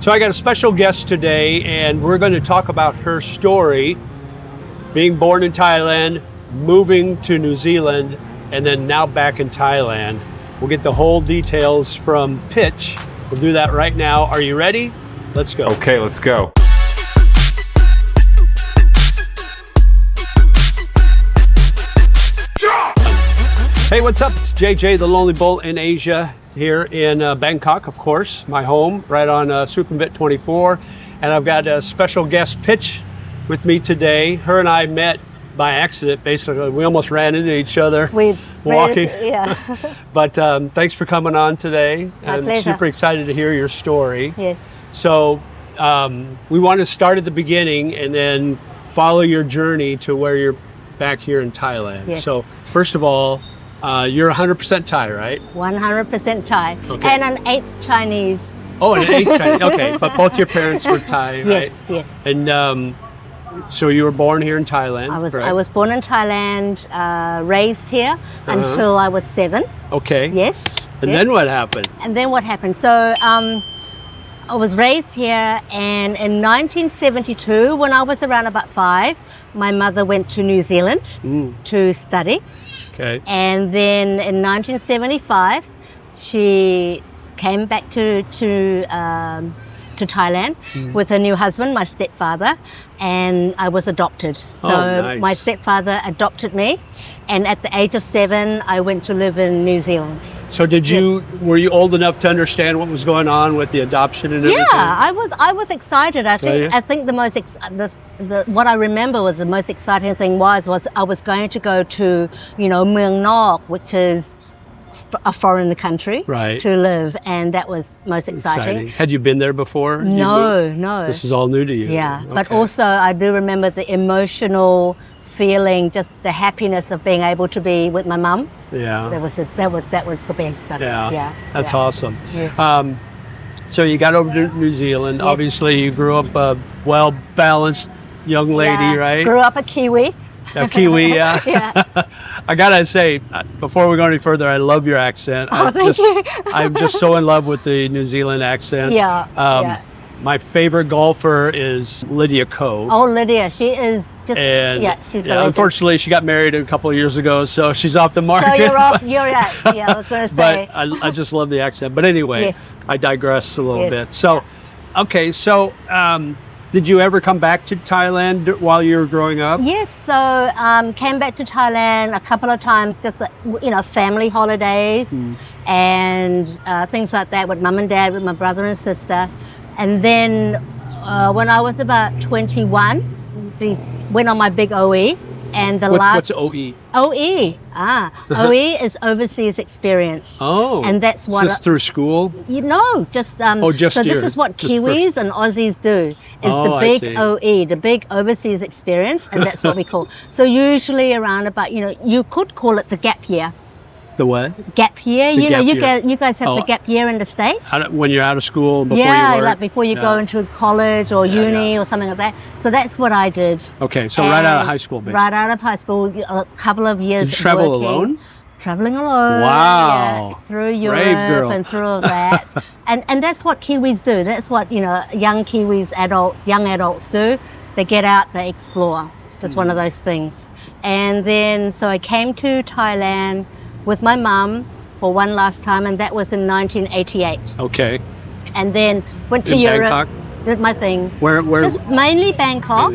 So I got a special guest today, and we're going to talk about her story, being born in Thailand, moving to New Zealand, and then now back in Thailand. We'll get the whole details from Pich. We'll do that right now. Are you ready? Let's go. Okay, let's go. Hey, what's up? It's JJ, the Lonely Bull in Asia, here in Bangkok, of course, my home, right on Sukhumvit 24. And I've got a special guest, Pich, with me today. Her and I met by accident, basically. We almost ran into each other walking. Yeah. But thanks for coming on today. I'm pleasure. super excited to hear your story. Yes. So we want to start at the beginning and then follow your journey to where you're back here in Thailand. Yes. So first of all, you're 100% Thai, right? 100% Thai. Okay. And an 8 Chinese. Oh, and 8 Chinese. Okay, but both your parents were Thai, right? Yes. And so you were born here in Thailand, I was born in Thailand, raised here until I was 7. Okay. Yes. And yes. then what happened? And then what happened? So I was raised here, and in 1972, when I was around about 5, my mother went to New Zealand to study. Okay. And then in 1975, she came back to Thailand with her new husband, my stepfather, and I was adopted. So nice. my stepfather adopted me, and at the age of 7, I went to live in New Zealand. So were you old enough to understand what was going on with the adoption and everything? Yeah, I was excited. I think the most what I remember was the most exciting thing was I was going to go to Muang Nok, which is a foreign country, right, to live, and that was most exciting. Had you been there before? No. This is all new to you. Yeah, okay. But also I do remember the emotional feeling, just the happiness of being able to be with my mum. Yeah. That was the best. Yeah. That's yeah. awesome. Yeah. So you got over to New Zealand. Yes. Obviously, you grew up a well-balanced young lady, right? Grew up a Kiwi. A Kiwi, yeah. Yeah. I gotta say, before we go any further, I love your accent. Thank you. I'm just so in love with the New Zealand accent. Yeah. My favorite golfer is Lydia Ko. Oh, Lydia, she is just, she's unfortunately, she got married a couple of years ago, so she's off the market. So you're off, you're right. Yeah, I was going to say. But I just love the accent. But anyway, yes. I digress a little Yes. bit. So, okay, so did you ever come back to Thailand while you were growing up? Yes, so came back to Thailand a couple of times, just family holidays and things like that with mum and dad, with my brother and sister. And then when I was about 21, we went on my big OE. And What's OE? OE. OE is overseas experience. Oh. And that's what... Is this through school? Just... just this is what Kiwis and Aussies do, is the big OE, the big overseas experience, and that's what we call. So usually around about, you could call it the gap year. The what? Gap year. The gap year. You guys have the gap year in the States? When you're out of school, before you work? Like before you go into college or uni or something like that. So that's what I did. Okay, so right out of high school, basically. Right out of high school, a couple of years. Did you travel working, alone? Traveling alone. Wow. Yeah, through Europe Brave girl. and through all that. and that's what Kiwis do. That's what, young Kiwis, young adults do. They get out, they explore. It's just one of those things. And then, so I came to Thailand with my mum for one last time, and that was in 1988. Okay. And then went to Europe. Bangkok? Did my thing. Where? Just mainly Bangkok.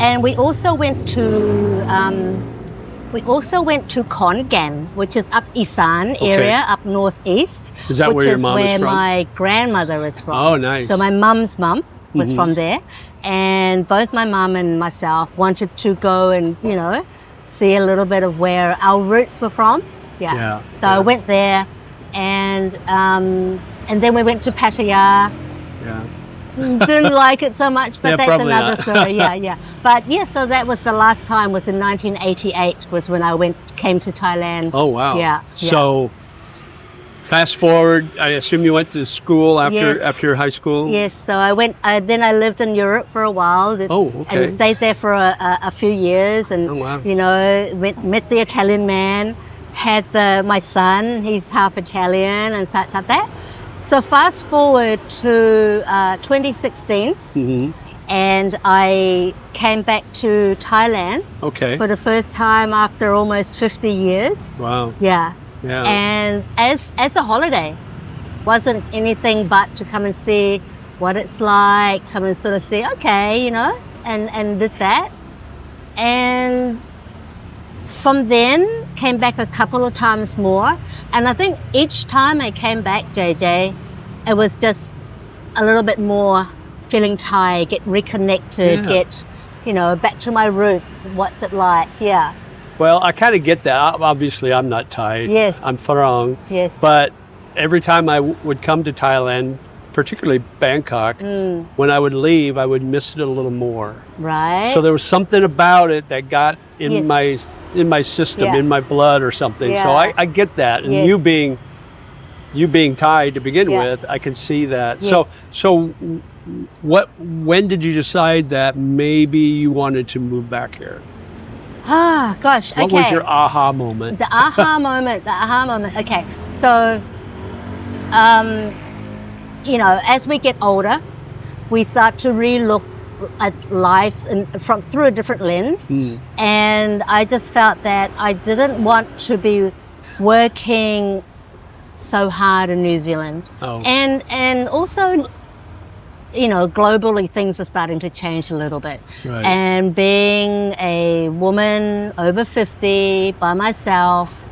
And we also went to Khon Gan, which is up Isan area, up northeast. Is that where your mom is from? Which is where my grandmother is from. Oh, nice. So my mum's mum was from there, and both my mum and myself wanted to go and see a little bit of where our roots were from. Yeah. So I went there, and then we went to Pattaya. Yeah. Didn't like it so much, but that's another not. story. Yeah. But so that was the last time. Was in 1988. Was when I came to Thailand. Oh wow. Yeah. So, fast forward. I assume you went to school after high school. Yes. So I went. Then I lived in Europe for a while. Okay. And stayed there for a few years, and met the Italian man. Had my son. He's half Italian and such like that. So fast forward to 2016, and I came back to Thailand Okay. for the first time after almost 50 years. Wow. Yeah. Yeah. And as a holiday, wasn't anything but to come and see what it's like, come and sort of see, okay, you know, and did that. And from then, came back a couple of times more. And I think each time I came back, JJ, it was just a little bit more feeling Thai, get reconnected, get, you know, back to my roots. What's it like? Yeah. Well, I kind of get that. Obviously, I'm not Thai. Yes. I'm Farang. Yes. But every time I would come to Thailand, particularly Bangkok, when I would leave, I would miss it a little more. Right. So there was something about it that got in Yes. my system, Yeah. in my blood or something. So Yeah. I get that. And Yes. you being Thai to begin Yeah. with, I can see that. Yes. So when did you decide that maybe you wanted to move back here? Ah, gosh. What okay. was your aha moment? The aha moment. Okay. So, you know, as we get older, we start to re-look at lives through a different lens. And I just felt that I didn't want to be working so hard in New Zealand. Oh. And also, you know, globally things are starting to change a little bit. Right. And being a woman over 50 by myself,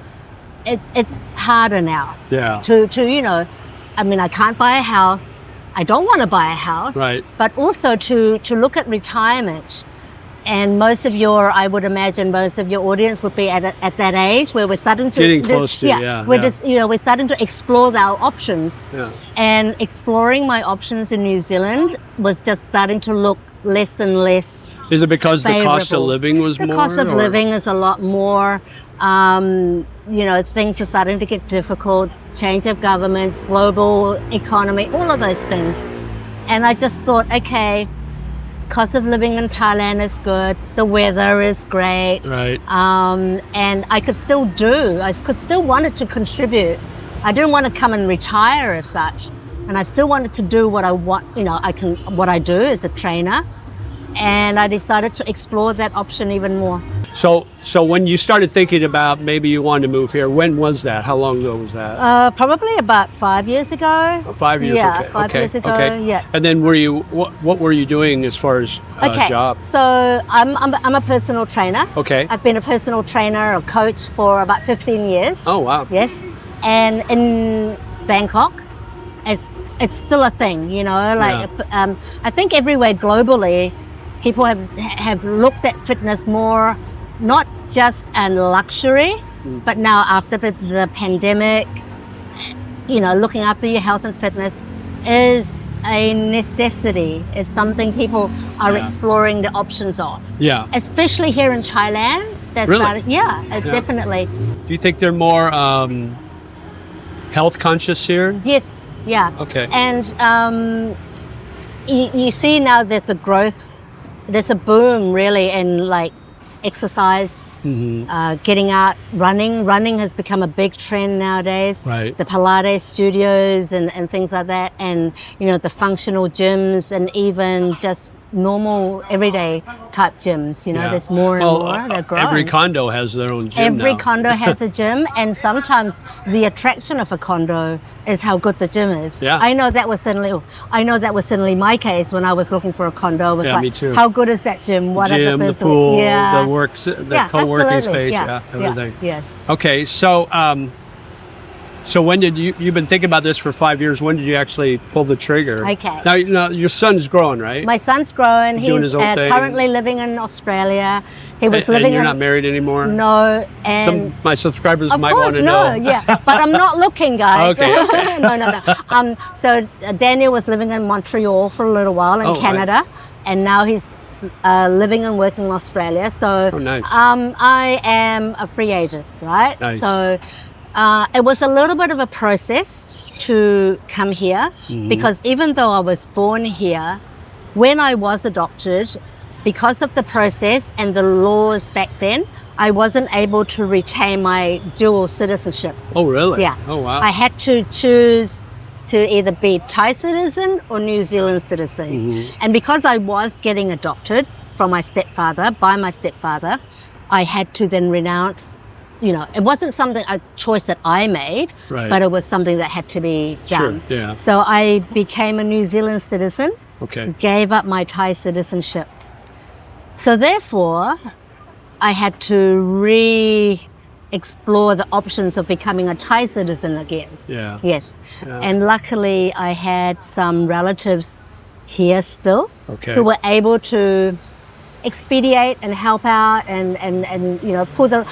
it's harder now. Yeah. To you know, I mean, I can't buy a house. I don't want to buy a house. Right. But also to look at retirement. And I would imagine most of your audience would be at that age where we're starting to Getting close to, yeah. We're just, you know, we're starting to explore our options. Yeah. And exploring my options in New Zealand was just starting to look less and less. Is it because the cost of favorable. living was more? The cost of or- living is a lot more. You know, things are starting to get difficult. Change of governments, global economy, all of those things. And I just thought, okay, cost of living in Thailand is good. The weather is great. Right. And I could still wanted to contribute. I didn't want to come and retire as such. And I still wanted to do what I want, you know, what I do as a trainer. And I decided to explore that option even more. So when you started thinking about maybe you wanted to move here, when was that? How long ago was that? Probably about 5 years ago. 5 years. Yeah, okay. 5 okay. years ago. Okay. Yeah. And then what were you doing as far as job? So I'm a personal trainer. Okay. I've been a personal trainer or coach for about 15 years. Oh wow. Yes. And in Bangkok, it's still a thing, you know, like I think everywhere globally, people have looked at fitness more, not just a luxury, but now after the pandemic, you know, looking after your health and fitness is a necessity. It's something people are exploring the options of. Yeah. Especially here in Thailand. Really? Definitely. Do you think they're more health conscious here? Yes, yeah. Okay. And you see now there's a growth, there's a boom really in like exercise, getting out, running. Running has become a big trend nowadays. Right. The Pilates studios and things like that, and you know, the functional gyms and even just normal everyday type gyms, you know, there's more and more. They're growing. Every condo has their own gym Every now. condo has a gym, and sometimes the attraction of a condo is how good the gym is. Yeah. I know that was certainly my case when I was looking for a condo. It was Yeah, like, me too. how good is that gym? What are Gym, the facilities? pool, Yeah. the co-working absolutely. space, everything. Yes. Okay, so when did you've been thinking about this for 5 years? When did you actually pull the trigger? Okay. Now your son's growing, right? My son's growing. Doing He's his own thing. currently living in Australia. He was and living you're in not married anymore? No, and My subscribers of might course, want to no, know. yeah, but I'm not looking, guys. Okay, okay. No. So Daniel was living in Montreal for a little while in Oh, right. Canada, and now he's living and working in Australia. So Oh, nice. I am a free agent, right? Nice. So it was a little bit of a process to come here because even though I was born here, when I was adopted, because of the process and the laws back then, I wasn't able to retain my dual citizenship. Oh, really? Yeah. Oh, wow. I had to choose to either be Thai citizen or New Zealand citizen. And because I was getting adopted from my stepfather, by my stepfather, I had to then renounce, you know, it wasn't a choice that I made, Right. but it was something that had to be done. Sure, yeah. So I became a New Zealand citizen, Okay. gave up my Thai citizenship. So therefore, I had to explore the options of becoming a Thai citizen again. Yeah. Yes. Yeah. And luckily I had some relatives here still Okay. who were able to expedite and help out and you know,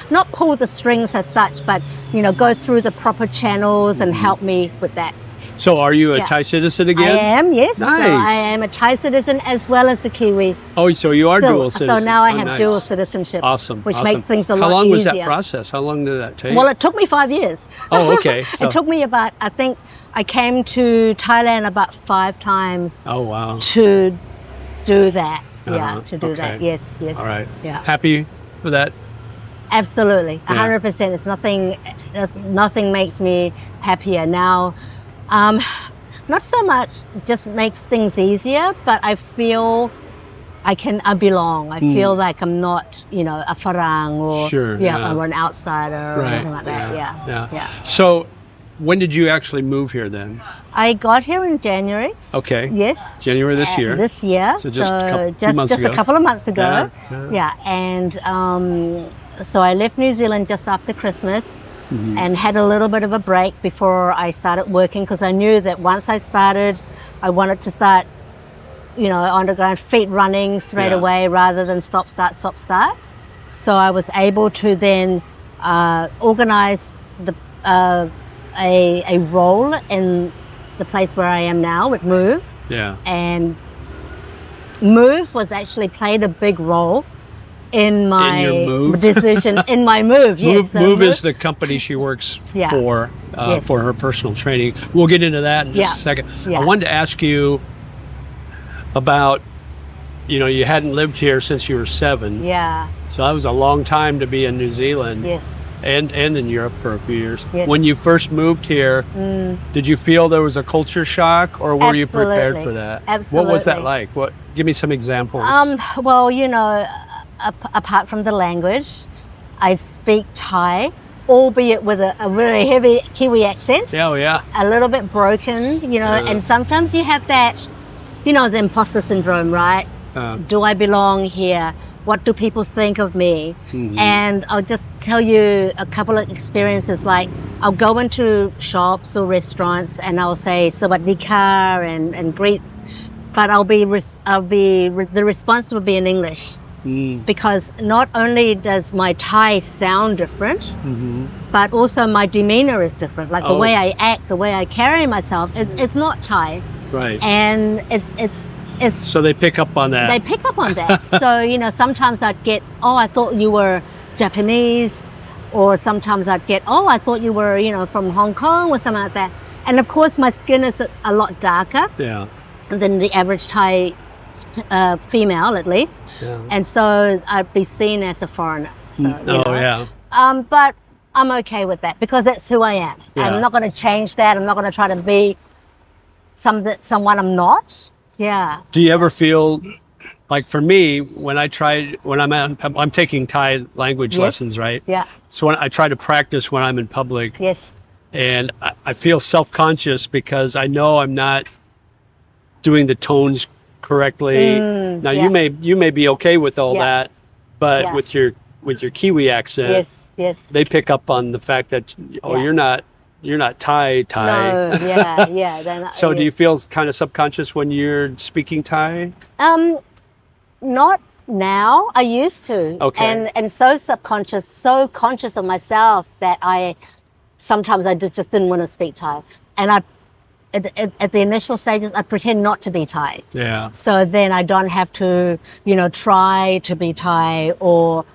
not pull the strings as such, but, you know, go through the proper channels and help me with that. So are you a Yeah. Thai citizen I again? am, yes. So Nice. I am a Thai citizen as well as a Kiwi. Oh, so you are Still. dual citizen. So now I have nice. dual citizenship. Awesome. Which awesome. makes things a lot How long was easier. that process? How long did that take? Well, it took me 5 years. Oh, okay. So- It took me about, I think I came to Thailand about 5 times oh, wow. to do that. Uh-huh. Yeah, to do that. Okay. Yes, yes. All right. Yeah. Happy with that? Absolutely. Yeah. 100%. Nothing makes me happier now. Not so much just makes things easier, but I feel I belong. I feel like I'm not, you know, a farang or Sure, yeah. or an outsider or Right. anything like that. Yeah. So when did you actually move here then? I got here in January. Okay. Yes. January this year. This year. So just few months just ago. a couple of months ago. Yeah. And so I left New Zealand just after Christmas Mm-hmm. and had a little bit of a break before I started working because I knew that once I started, I wanted to start, you know, on the ground, feet running straight Yeah. away rather than stop, start. So I was able to then organize a role in the place where I am now with Move. Yeah. And Move was actually played a big role in my your move? decision, in my move. Yes, Move is the company she works Yeah. for Yes. for her personal training. We'll get into that in just Yeah. a second. Yeah. I wanted to ask you about, you know, you hadn't lived here since you were 7. Yeah, So that was a long time to be in New Zealand yes. and in Europe for a few years. Yes. When you first moved here, did you feel there was a culture shock or were you prepared Absolutely. for that? Absolutely. What was that like? Give me some examples. Well, you know, apart from the language, I speak Thai, albeit with a very heavy Kiwi accent. yeah, oh, yeah. A little bit broken, you know, and sometimes you have that, you know, the imposter syndrome, right? Do I belong here? What do people think of me? And I'll just tell you a couple of experiences. Like I'll go into shops or restaurants and I'll say "Sawadee ka" and greet, but the response will be in English because not only does my Thai sound different, but also my demeanor is different. Like the way I act, the way I carry myself is not Thai, Right. and it's. So they pick up on that. They pick up on that. So, you know, sometimes I'd get, oh, I thought you were Japanese. Or sometimes I'd get, oh, I thought you were, you know, from Hong Kong or something like that. And of course, my skin is a lot darker yeah. than the average Thai female, at least. Yeah. And so I'd be seen as a foreigner. So, you know. Yeah. But I'm okay with that because that's who I am. Yeah. I'm not going to change that. I'm not going to try to be someone I'm not. Yeah. Do you ever feel like, for me, when I'm taking Thai language Yes. lessons, right? Yeah. So when I try to practice when I'm in public, Yes. and I feel self-conscious because I know I'm not doing the tones correctly. Now yeah. you may be okay with all Yeah. that, but Yeah. with your Kiwi accent, Yes. Yes. they pick up on the fact that Yeah. you're not Thai. No. Yeah. They're not, So do you feel kind of subconscious when you're speaking Thai? Not now. I used to. Okay. And so subconscious, so conscious of myself that sometimes I just didn't want to speak Thai. And at the initial stages, I pretend not to be Thai. Yeah. So then I don't have to, you know, try to be Thai or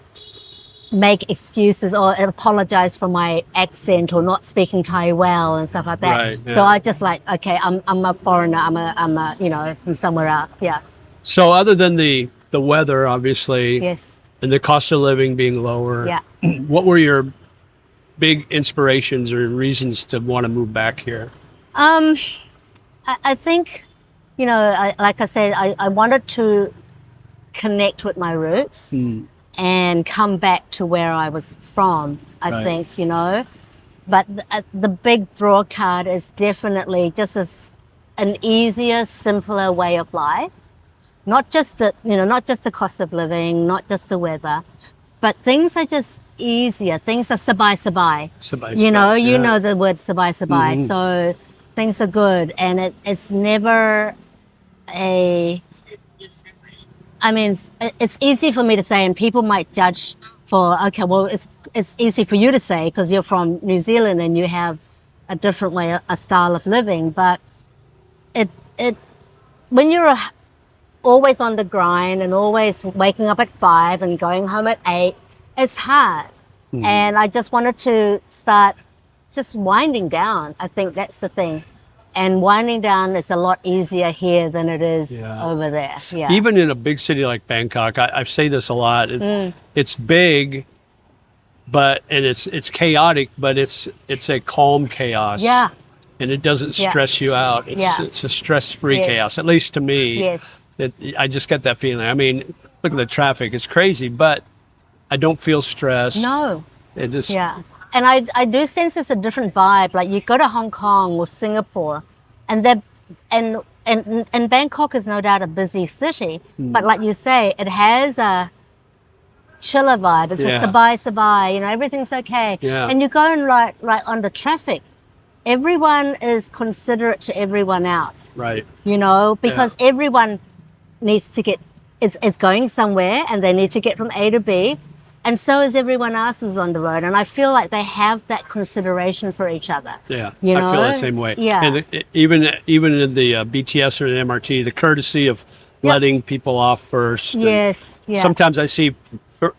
make excuses or apologize for my accent or not speaking Thai well and stuff like that. Right, So yeah. I just like, okay, I'm a foreigner. I'm a you know, from somewhere else. Yeah. So other than the weather, obviously, Yes. and the cost of living being lower, Yeah. what were your big inspirations or reasons to want to move back here? I think, like I said, I wanted to connect with my roots and come back to where I was from, I think, But the big draw card is definitely just an easier, simpler way of life. Not just the cost of living, not just the weather, but things are just easier. Things are sabai. You know the word sabai. So things are good, and it's never it's easy for me to say, and people might judge for, okay, well, it's easy for you to say because you're from New Zealand and you have a different way, a style of living. But it when you're always on the grind and always waking up at 5 and going home at 8, it's hard. And I just wanted to start just winding down. I think that's the thing. And winding down is a lot easier here than it is over there. Yeah. Even in a big city like Bangkok, I say this a lot. It's big, and it's chaotic, but it's a calm chaos. Yeah. And it doesn't stress you out. It's a stress-free chaos, at least to me. Yes. I just get that feeling. I mean, look at the traffic. It's crazy, but I don't feel stressed. No. It just... Yeah. And I do sense there's a different vibe. Like you go to Hong Kong or Singapore, and Bangkok is no doubt a busy city. But like you say, it has a chiller vibe. It's a sabai, everything's okay. Yeah. And you go and like on the traffic, everyone is considerate to everyone else. Right. Because everyone needs to get, it's going somewhere and they need to get from A to B. And so is everyone else who's on the road. And I feel like they have that consideration for each other. Yeah, I feel the same way. Yeah. And even in the BTS or the MRT, the courtesy of letting people off first. Yes, yeah. Sometimes I see,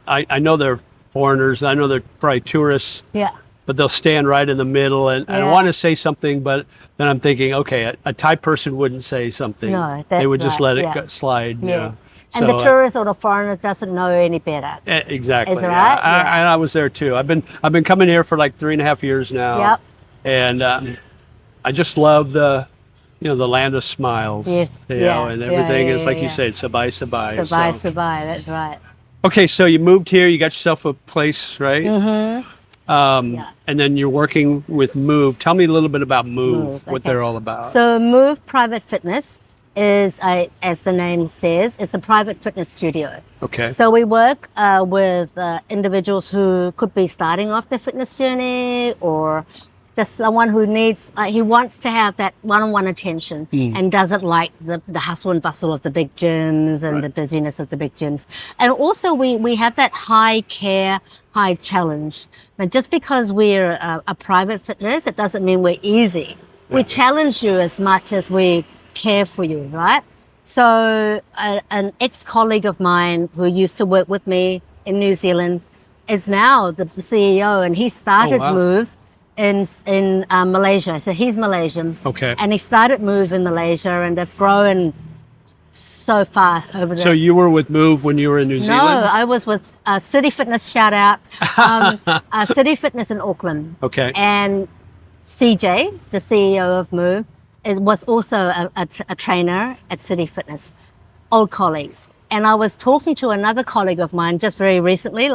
I know they're foreigners, I know they're probably tourists. Yeah. But they'll stand right in the middle. And I want to say something, but then I'm thinking, okay, a Thai person wouldn't say something. No, they would just let it slide. Yeah. And So, the tourist or the foreigner doesn't know any better. Exactly. Is it right? I was there too. I've been coming here for like 3.5 years now. Yep. And I just love the land of smiles. Yes. And everything is like you said, sabai. Sabai, that's right. Okay, so you moved here. You got yourself a place, right? Mm-hmm. And then you're working with Move. Tell me a little bit about Move, what they're all about. So Move Private Fitness is, as the name says, it's a private fitness studio. Okay. So we work with individuals who could be starting off their fitness journey, or just someone who needs, he wants to have that one-on-one attention and doesn't like the hustle and bustle of the big gyms and the busyness of the big gyms. And also we have that high care, high challenge. But just because we're a private fitness, it doesn't mean we're easy. We challenge you as much as we care for you, right? So an ex-colleague of mine who used to work with me in New Zealand is now the CEO, and he started Move in Malaysia. So he's Malaysian. Okay. And he started Move in Malaysia, and they've grown so fast over there. So you were with Move when you were in New Zealand? No, I was with City Fitness, shout out, City Fitness in Auckland. Okay. And CJ, the CEO of Move, was also a trainer at City Fitness, old colleagues. And I was talking to another colleague of mine just very recently,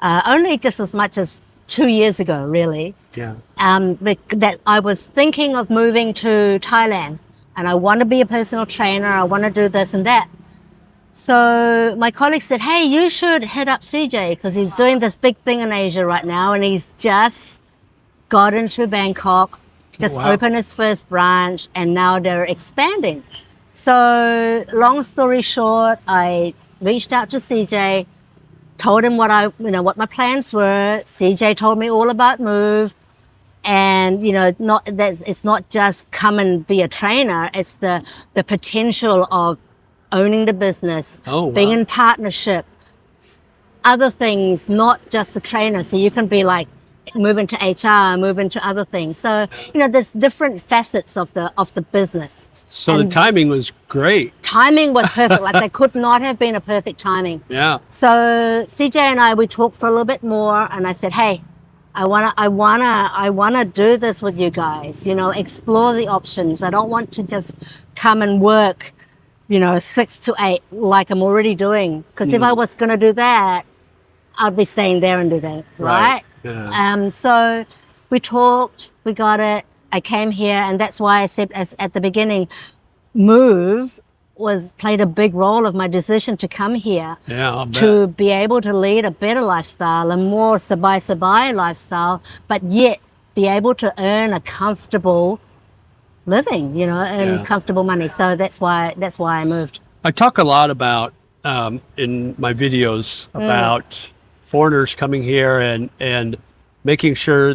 only just as much as 2 years ago, really. Yeah. That I was thinking of moving to Thailand, and I want to be a personal trainer. I want to do this and that. So my colleague said, hey, you should hit up CJ because he's doing this big thing in Asia right now, and he's just got into Bangkok, just opened his first branch, and now they're expanding. So long story short, I reached out to CJ, told him what my plans were. CJ told me all about Move, and it's not just come and be a trainer. It's the potential of owning the business, being in partnership, other things, not just a trainer. So you can be like move into HR, move into other things. So there's different facets of the business. So the timing was great. Timing was perfect. Like there could not have been a perfect timing. Yeah. So CJ and we talked for a little bit more, and I said, hey, I wanna do this with you guys. You know, explore the options. I don't want to just come and work, 6 to 8 like I'm already doing. Because if I was gonna do that, I'd be staying there and do that, right? Yeah. So we talked, we got it. I came here, and that's why I said at the beginning, move played a big role of my decision to come here. Yeah, I'll bet. To be able to lead a better lifestyle, a more sabai lifestyle, but yet be able to earn a comfortable living, and comfortable money. So that's why I moved. I talk a lot about in my videos about foreigners coming here and making sure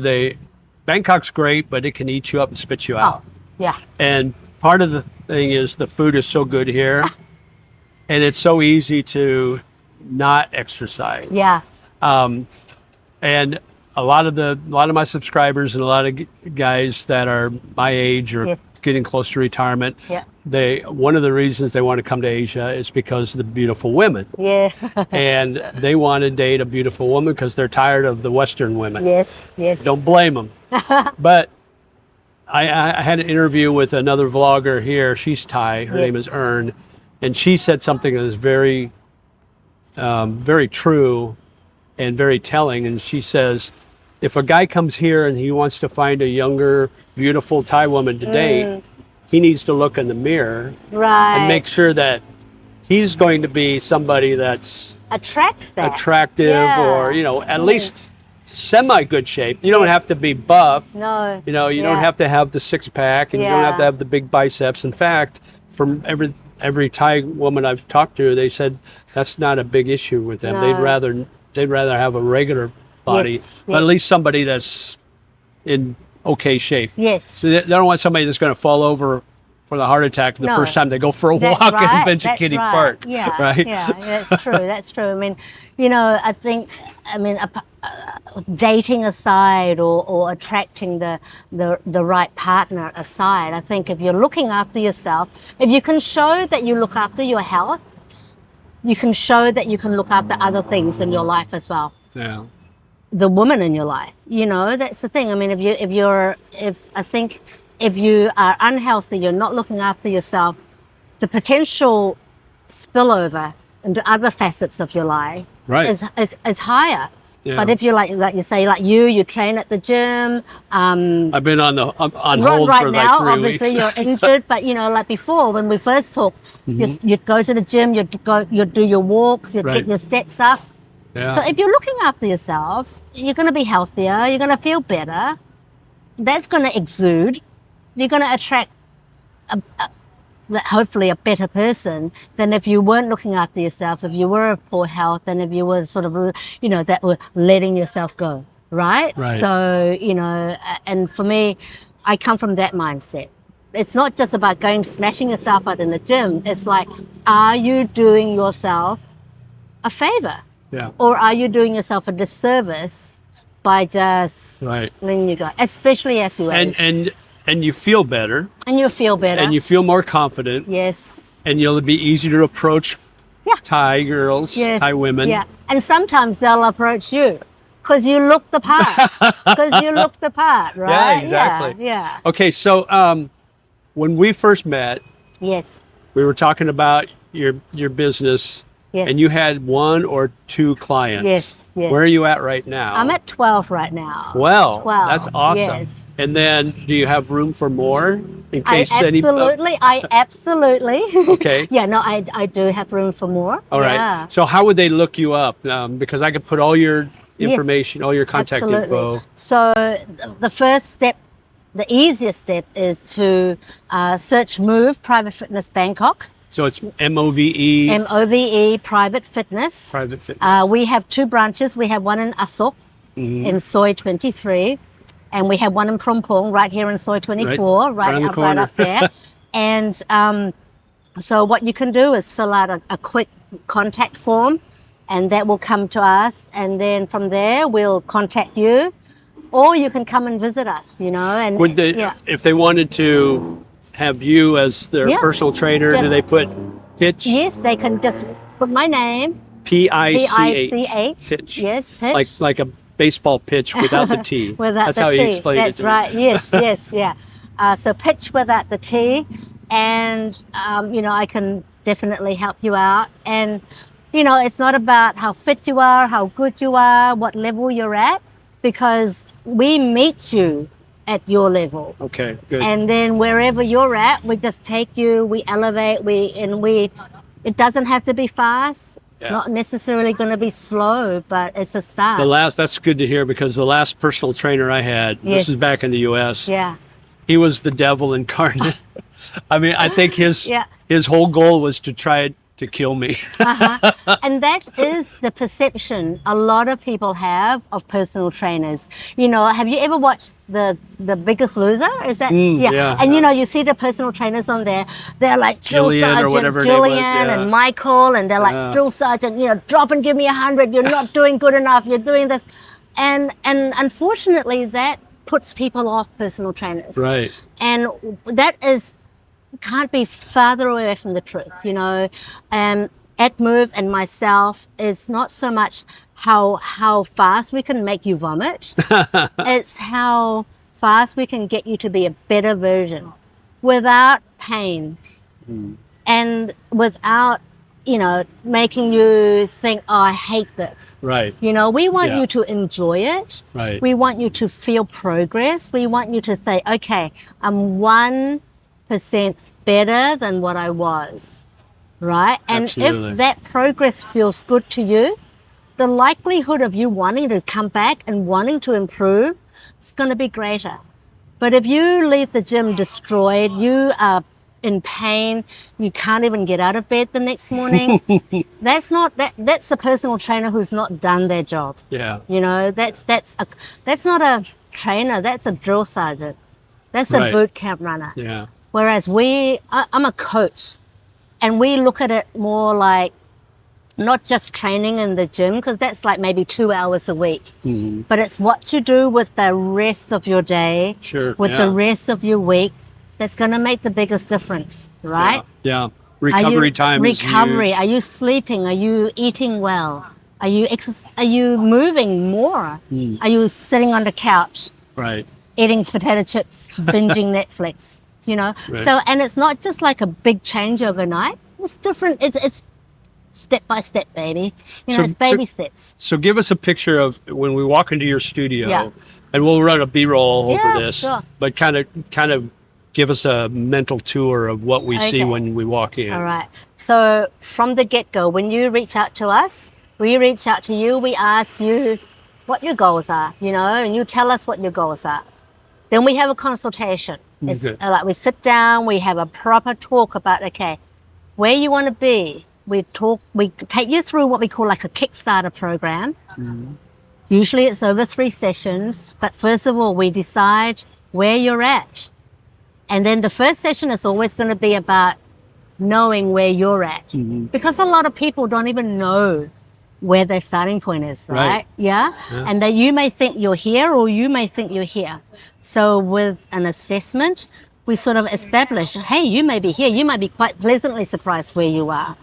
Bangkok's great, but it can eat you up and spit you out. Oh, yeah. And part of the thing is the food is so good here, and it's so easy to not exercise. Yeah. And a lot of my subscribers and a lot of guys that are my age or getting close to retirement, one of the reasons they want to come to Asia is because of the beautiful women. Yeah. And they want to date a beautiful woman because they're tired of the Western women. Yes. Don't blame them. But I had an interview with another vlogger here. She's Thai. Her name is Ern. And she said something that is very, very true and very telling. And she says, if a guy comes here and he wants to find a younger, beautiful Thai woman to date, he needs to look in the mirror and make sure that he's going to be somebody that's attractive or, at least semi-good shape. You don't have to be buff. No. You don't have to have the six-pack, and you don't have to have the big biceps. In fact, from every Thai woman I've talked to, they said that's not a big issue with them. No. They'd rather have a regular body, but at least somebody that's in okay shape. Yes. So they don't want somebody that's going to fall over for the heart attack the first time they go for a walk in Benji Kitty Park. Yeah. Right? Yeah, that's true. That's true. I mean, I think, dating aside or attracting the right partner aside, I think if you're looking after yourself, if you can show that you look after your health, you can show that you can look after other things in your life as well. Yeah. The woman in your life, that's the thing. I mean, if you are unhealthy, you're not looking after yourself, the potential spillover into other facets of your life is higher. Yeah. But if you're like you say, you train at the gym. I've been on hold right for now, 3 weeks. Obviously, you're injured, but like before, when we first talked, you'd go to the gym, you'd do your walks, you'd get your steps up. Yeah. So if you're looking after yourself, you're going to be healthier, you're going to feel better. That's going to exude. You're going to attract hopefully a better person than if you weren't looking after yourself, if you were of poor health, and if you were sort of, that were letting yourself go, right? So, and for me, I come from that mindset. It's not just about smashing yourself out in the gym. It's like, are you doing yourself a favor? Yeah. Or are you doing yourself a disservice by just letting you go, especially as you age? And you feel better. And you feel better. And you feel more confident. Yes. And you'll be easier to approach Thai girls, Thai women. Yeah. And sometimes they'll approach you because you look the part. Right? Yeah, exactly. Yeah. Okay, so when we first met, we were talking about your business. Yes. And you had 1 or 2 clients. Yes. Where are you at right now? I'm at 12 right now. 12. That's awesome. Yes. And then, do you have room for more in case I absolutely. Okay. Yeah, no, I do have room for more. All right. So how would they look you up? Because I could put all your information, all your contact info. So the first step, the easiest step is to search Move Private Fitness Bangkok. So it's MOVE. MOVE Private Fitness. Private Fitness. We have 2 branches. We have one in Asok in Soi 23. And we have one in Phrom Phong right here in Soi 24, right up there. And so what you can do is fill out a quick contact form, and that will come to us. And then from there, we'll contact you. Or you can come and visit us, And would they, if they wanted to have you as their personal trainer, do they put Pich? Yes, they can just put my name. Pich. Pich. Yes, Pich. Like a baseball pitch without the T. Without That's the how he T. explained That's it to me. right. Yes, yes, yeah. So pitch without the T, and you know, I can definitely help you out. And you know, it's not about how fit you are, how good you are, what level you're at, because we meet you at your level. Okay, good. And then wherever you're at, we just take you, we elevate, it doesn't have to be fast. It's not necessarily going to be slow, but it's a start. That's good to hear, because the last personal trainer I had, this is back in the US. Yeah. He was the devil incarnate. I mean, I think his whole goal was to try to kill me. And that is the perception a lot of people have of personal trainers. You know, have you ever watched the Biggest Loser? Is that And you know, you see the personal trainers on there. They're like drill sergeant Jillian and Michael, and they're like drill sergeant. You know, drop and give me 100. You're not doing good enough. You're doing this, and unfortunately, that puts people off personal trainers. Right. And that can't be farther away from the truth. You know, AtMove and myself is not so much how fast we can make you vomit. It's how fast we can get you to be a better version without pain and without, you know, making you think, oh, I hate this. Right. You know, we want you to enjoy it. Right. We want you to feel progress. We want you to say, okay, I'm 1% better than what I was. Right? And Absolutely. if that progress feels good to you, the likelihood of you wanting to come back and wanting to improve is going to be greater. But if you leave the gym destroyed, you are in pain, you can't even get out of bed the next morning, that's a personal trainer who's not done their job. Yeah. You know, that's not a trainer, that's a drill sergeant. That's a boot camp runner. Yeah. Whereas I'm a coach, and we look at it more like not just training in the gym, because that's like maybe 2 hours a week, but it's what you do with the rest of your day, with the rest of your week, that's going to make the biggest difference, right? Yeah. Recovery time is huge. Are you sleeping? Are you eating well? Are you moving more? Are you sitting on the couch? Right. Eating potato chips, binging Netflix, you know? Right. So, and it's not just like a big change overnight. It's different. It's step by step, baby. You know, it's baby steps. So give us a picture of when we walk into your studio, and we'll run a B-roll over this, but kind of give us a mental tour of what we see when we walk in. All right. So from the get-go, when you reach out to us, we reach out to you, we ask you what your goals are, you know, and you tell us what your goals are. Then we have a consultation. It's like we sit down, we have a proper talk about, okay, where you want to be. We take you through what we call like a Kickstarter program. Usually it's over 3 sessions, but first of all, we decide where you're at. And then the first session is always going to be about knowing where you're at. Because a lot of people don't even know where their starting point is, right? Yeah? And that you may think you're here, or you may think you're here. So with an assessment, we sort of establish, hey, you may be here. You might be quite pleasantly surprised where you are.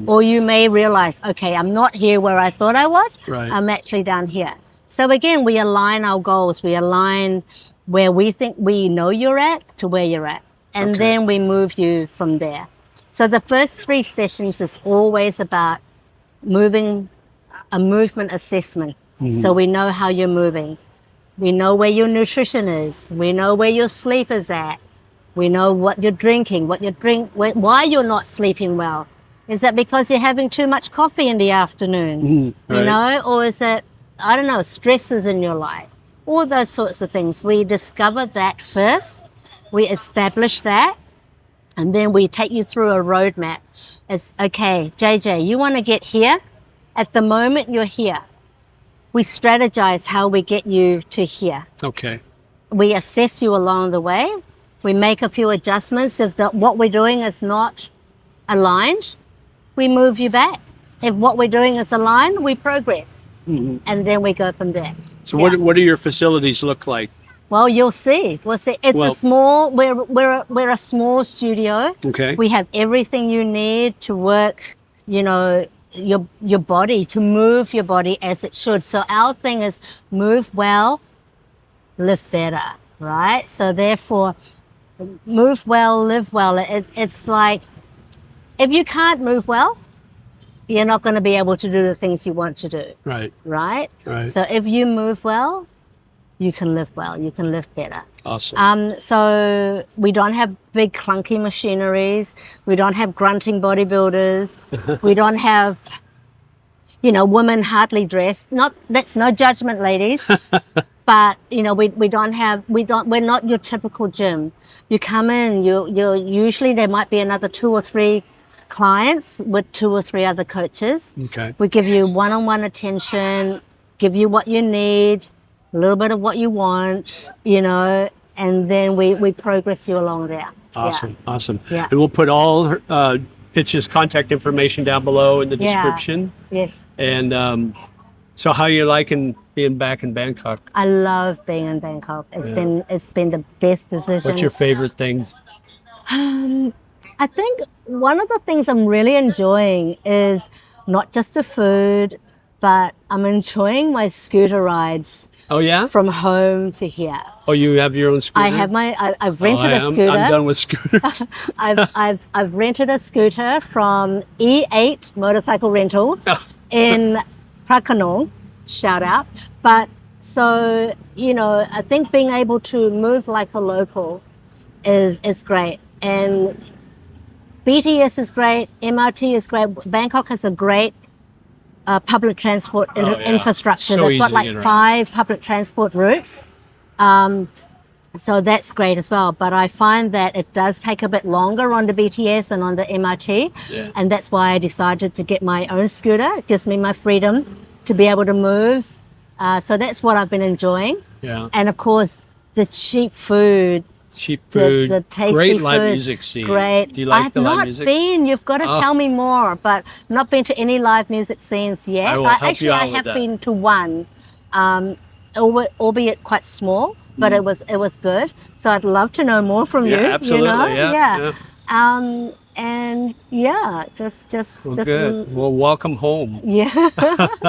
Or you may realize, okay, I'm not here where I thought I was. I'm actually down here. So again, we align our goals. We align where we think we know you're at to where you're at. And then we move you from there. So the first 3 sessions is always about a movement assessment. So we know how you're moving. We know where your nutrition is. We know where your sleep is at. We know what you're drinking, why you're not sleeping well. Is that because you're having too much coffee in the afternoon? You know, or is it, I don't know, stresses in your life? All those sorts of things. We discover that first. We establish that. And then we take you through a roadmap. It's, okay, JJ, you want to get here? At the moment, you're here. We strategize how we get you to here. Okay. We assess you along the way. We make a few adjustments. If what we're doing is not aligned, we move you back. If what we're doing is aligned, we progress. And then we go from there. So what do your facilities look like? Well, you'll see. We'll see. It's a small. We're a small studio. Okay. We have everything you need to work. You know, your body, to move your body as it should. So our thing is move well, live better, right? So therefore, move well, live well. It's like, if you can't move well, you're not going to be able to do the things you want to do, Right. right? Right. So if you move well, you can live well, you can live better. Awesome. So we don't have big clunky machineries. We don't have grunting bodybuilders. We don't have, women hardly dressed. That's no judgment, ladies. But we're not your typical gym. You come in, you're usually there might be another 2 or 3 clients with 2 or 3 other coaches. Okay. We give you one-on-one attention, give you what you need, a little bit of what you want, and then we progress you along there. Awesome. Yeah. Awesome. Yeah. And we'll put all her, Pitch's contact information down below in the description. Yes. And so how you liking being back in Bangkok? I love being in Bangkok. It's been the best decision. What's your favorite things? I think one of the things I'm really enjoying is not just the food, but I'm enjoying my scooter rides. Oh, yeah? From home to here. Oh, you have your own scooter? I have I've rented a scooter. I'm done with scooters. I've rented a scooter from E8 Motorcycle Rental in Prakanong, shout out. But so, I think being able to move like a local is great. And BTS is great, MRT is great. Bangkok has a great public transport infrastructure. So They've got like 5 public transport routes. So that's great as well. But I find that it does take a bit longer on the BTS and on the MRT. Yeah. And that's why I decided to get my own scooter. It gives me my freedom to be able to move. So that's what I've been enjoying. Yeah. And of course, the cheap food. Cheap food, the tasty great live food, music scene. Great. Do you like the live I've music? not been. You've got to tell me more. But not been to any live music scenes yet. I will help you out I with have that. been to one, albeit quite small, but it was good. So I'd love to know more from you. Absolutely. Yeah. And yeah, just Good. Well, welcome home. Yeah.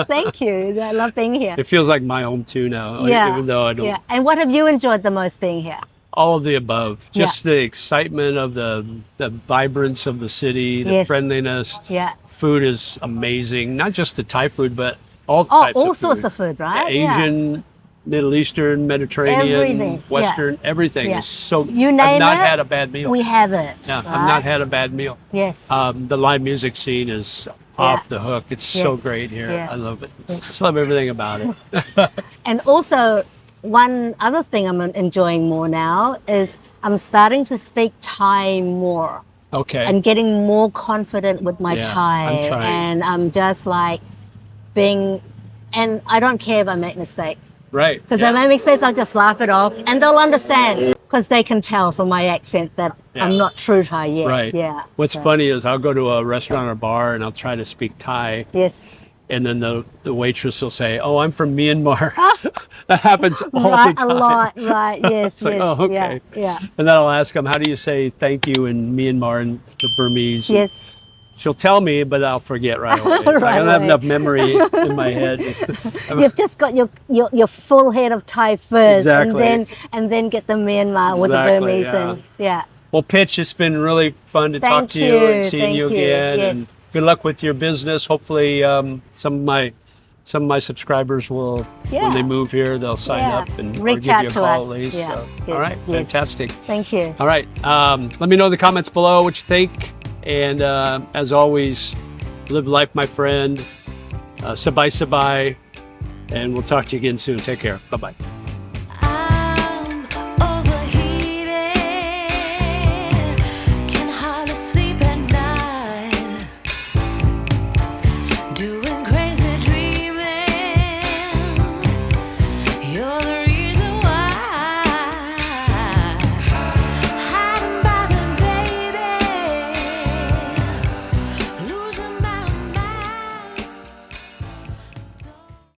Thank you. I love being here. It feels like my home too now. Yeah. Even though I don't. Yeah. And what have you enjoyed the most being here? All of the above. Just the excitement of the vibrance of the city, the friendliness. Yeah. Food is amazing. Not just the Thai food, but all types of food. All sorts of food, right? Asian, Middle Eastern, Mediterranean, Everything. Western, everything is so. You name I've not it, had a bad meal. We have it. Yeah, right? I've not had a bad meal. Yes. The live music scene is off the hook. It's so great here. Yeah. I love it. Just love everything about it. And also, one other thing I'm enjoying more now is I'm starting to speak Thai more. Okay. And getting more confident with my Thai. I'm trying. And I'm just like and I don't care if I make mistakes. Right. Because if I make mistakes, I'll just laugh it off and they'll understand because they can tell from my accent that I'm not true Thai yet. Right. Yeah. What's funny is I'll go to a restaurant or bar and I'll try to speak Thai. Yes. And then the waitress will say, "Oh, I'm from Myanmar." That happens all the time. A lot, right? Yes. It's like, oh, okay. Yeah. And then I'll ask them, "How do you say thank you in Myanmar and the Burmese?" Yes. She'll tell me, but I'll forget right away. It's like I don't have enough memory in my head. You've just got your full head of Thai first, Exactly. and then get the Myanmar with the Burmese. And, Well, Pitch, it's been really fun to talk to you and seeing you again. Yes. And good luck with your business. Hopefully, some of my subscribers will, when they move here, they'll sign up and or reach give out you a to call us. at least. Yeah. So, Good. all right, Yes. fantastic. Thank you. All right, let me know in the comments below what you think. And as always, live life, my friend. Sabai sabai. And we'll talk to you again soon. Take care. Bye-bye.